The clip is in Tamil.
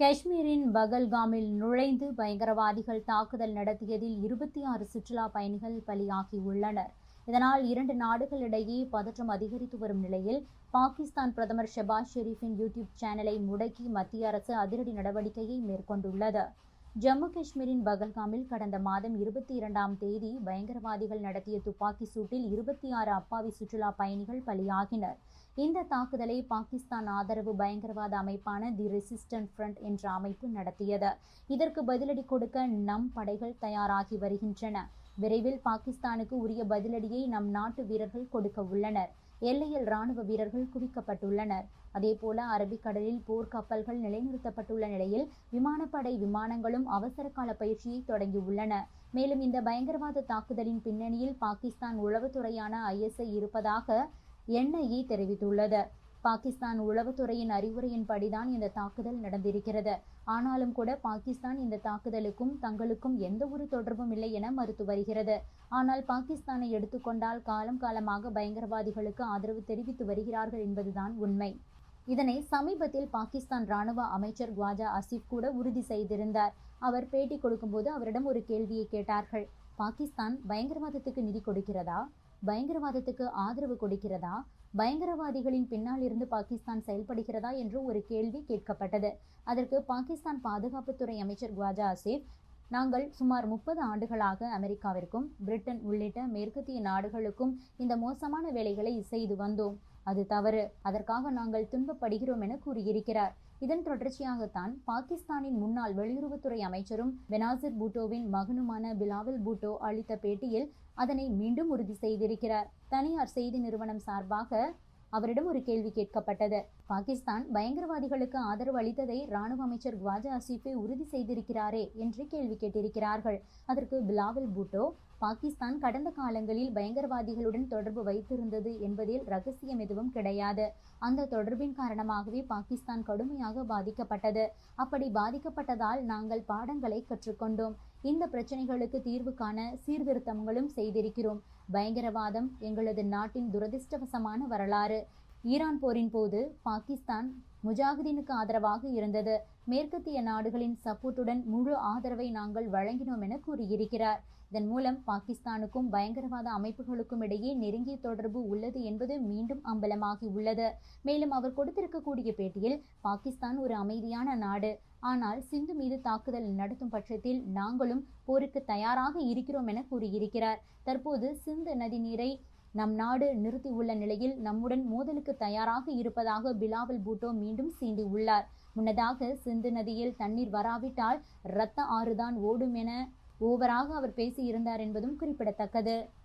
காஷ்மீரின் பகல்காமில் நுழைந்து பயங்கரவாதிகள் தாக்குதல் நடத்தியதில் 26 சுற்றுலா பயணிகள் பலியாகியுள்ளனர். இதனால் 2 நாடுகளிடையே பதற்றம் அதிகரித்து வரும் நிலையில் பாகிஸ்தான் பிரதமர் ஷெபாஸ் ஷெரீஃபின் யூடியூப் சேனலை முடக்கி மத்திய அரசு அதிரடி நடவடிக்கையை மேற்கொண்டுள்ளது. ஜம்மு காஷ்மீரின் பகல்காமில் கடந்த மாதம் 22ஆம் தேதி பயங்கரவாதிகள் நடத்திய துப்பாக்கி சூட்டில் 26 அப்பாவி சுற்றுலா பயணிகள் பலியாகினர். இந்த தாக்குதலை பாகிஸ்தான் ஆதரவு பயங்கரவாத அமைப்பான தி ரெசிஸ்டன்ட் ஃப்ரண்ட் என்ற அமைப்பு நடத்தியது. இதற்கு பதிலடி கொடுக்க நம் படைகள் தயாராகி வருகின்றன. விரைவில் பாகிஸ்தானுக்கு உரிய பதிலடியை நம் நாட்டு வீரர்கள் கொடுக்க உள்ளனர். எல்லையில் ராணுவ வீரர்கள் குவிக்கப்பட்டுள்ளனர். அதேபோல அரபிக்கடலில் போர்க்கப்பல்கள் நிலைநிறுத்தப்பட்டுள்ள நிலையில் விமானப்படை விமானங்களும் அவசர கால பயிற்சியை தொடங்கியுள்ளன. மேலும் இந்த பயங்கரவாத தாக்குதலின் பின்னணியில் பாகிஸ்தான் உளவுத்துறையான ISI இருப்பதாக NIA தெரிவித்துள்ளது. பாகிஸ்தான் உளவுத்துறையின் அறிவுரையின்படிதான் இந்த தாக்குதல் நடந்திருக்கிறது. ஆனாலும் கூட பாகிஸ்தான் இந்த தாக்குதலுக்கும் தங்களுக்கும் எந்த ஒரு தொடர்பும் இல்லை என மறுத்து வருகிறது. ஆனால் பாகிஸ்தானை எடுத்துக்கொண்டால் காலம் காலமாக பயங்கரவாதிகளுக்கு ஆதரவு தெரிவித்து வருகிறார்கள் என்பதுதான் உண்மை. இதனை சமீபத்தில் பாகிஸ்தான் ராணுவ அமைச்சர் ख्वाजा ஆசிஃப் கூட உறுதி செய்திருந்தார். அவர் பேட்டி கொடுக்கும்போது அவரிடம் ஒரு கேள்வியை கேட்டார்கள். பாகிஸ்தான் பயங்கரவாதத்துக்கு நிதி கொடுக்கிறதா? பயங்கரவாதத்துக்கு ஆதரவு கொடுக்கிறதா? பயங்கரவாதிகளின் பின்னால் இருந்து பாகிஸ்தான் செயல்படுகிறதா என்று ஒரு கேள்வி கேட்கப்பட்டது. அதற்கு பாகிஸ்தான் பாதுகாப்புத்துறை அமைச்சர் ख्वाजा ஆசிஃப், நாங்கள் சுமார் 30 ஆண்டுகளாக அமெரிக்காவிற்கும் பிரிட்டன் உள்ளிட்ட மேற்கத்திய நாடுகளுக்கும் இந்த மோசமான வேலைகளை செய்து வந்தோம். அது தவறு. அதற்காக நாங்கள் துன்பப்படுகிறோம் என கூறியிருக்கிறார். இதன் தொடர்ச்சியாகத்தான் பாகிஸ்தானின் முன்னாள் வெளியுறவுத்துறை அமைச்சரும் பெனாசிர் பூட்டோவின் மகனுமான பிலாவல் பூட்டோ அளித்த பேட்டியில் அதனை மீண்டும் உறுதி செய்திருக்கிறார். தனியார் செய்தி நிறுவனம் சார்பாக அவரிடம் ஒரு கேள்வி கேட்கப்பட்டது. பாகிஸ்தான் பயங்கரவாதிகளுக்கு ஆதரவு அளித்ததை ராணுவ அமைச்சர் ख्वाजा ஆசிஃபே உறுதி செய்திருக்கிறாரே என்று கேள்வி கேட்டிருக்கிறார்கள். அதற்கு பிலாவல் பூட்டோ, பாகிஸ்தான் கடந்த காலங்களில் பயங்கரவாதிகளுடன் தொடர்பு வைத்திருந்தது என்பதில் ரகசியம் எதுவும் கிடையாது. அந்த தொடர்பின் காரணமாகவே பாகிஸ்தான் கடுமையாக பாதிக்கப்பட்டது. அப்படி பாதிக்கப்பட்டதால் நாங்கள் பாடங்களை கற்றுக்கொண்டோம். இந்த பிரச்சனைகளுக்கு தீர்வு காண சீர்திருத்தங்களும் செய்திருக்கிறோம். பயங்கரவாதம் எங்களது நாட்டின் துரதிர்ஷ்டவசமான வரலாறு. ஈரான் போரின் போது பாகிஸ்தான் முஜாஹிதீனுக்கு ஆதரவாக இருந்தது. மேற்கத்திய நாடுகளின் சப்போர்ட்டுடன் முழு ஆதரவை நாங்கள் வழங்கினோம் என கூறியிருக்கிறார். இதன் மூலம் பாகிஸ்தானுக்கும் பயங்கரவாத அமைப்புகளுக்கும் இடையே நெருங்கிய தொடர்பு உள்ளது என்பது மீண்டும் அம்பலமாகி உள்ளது. மேலும் அவர் கொடுத்திருக்கக்கூடிய பேட்டியில் பாகிஸ்தான் ஒரு அமைதியான நாடு, ஆனால் சிந்து மீது தாக்குதல் நடத்தும் பட்சத்தில் நாங்களும் போருக்கு தயாராக இருக்கிறோம் என கூறியிருக்கிறார். தற்போது சிந்து நதி நீரை நம் நாடு நிறுத்தியுள்ள நிலையில் நம்முடன் மோதலுக்கு தயாராக இருப்பதாக பிலாவல் பூட்டோ மீண்டும் சீண்டி உள்ளார். முன்னதாக சிந்து நதியில் தண்ணீர் வராவிட்டால் இரத்த ஆறுதான் ஓடும் என ஓவராக அவர் பேசியிருந்தார் என்பதும் குறிப்பிடத்தக்கது.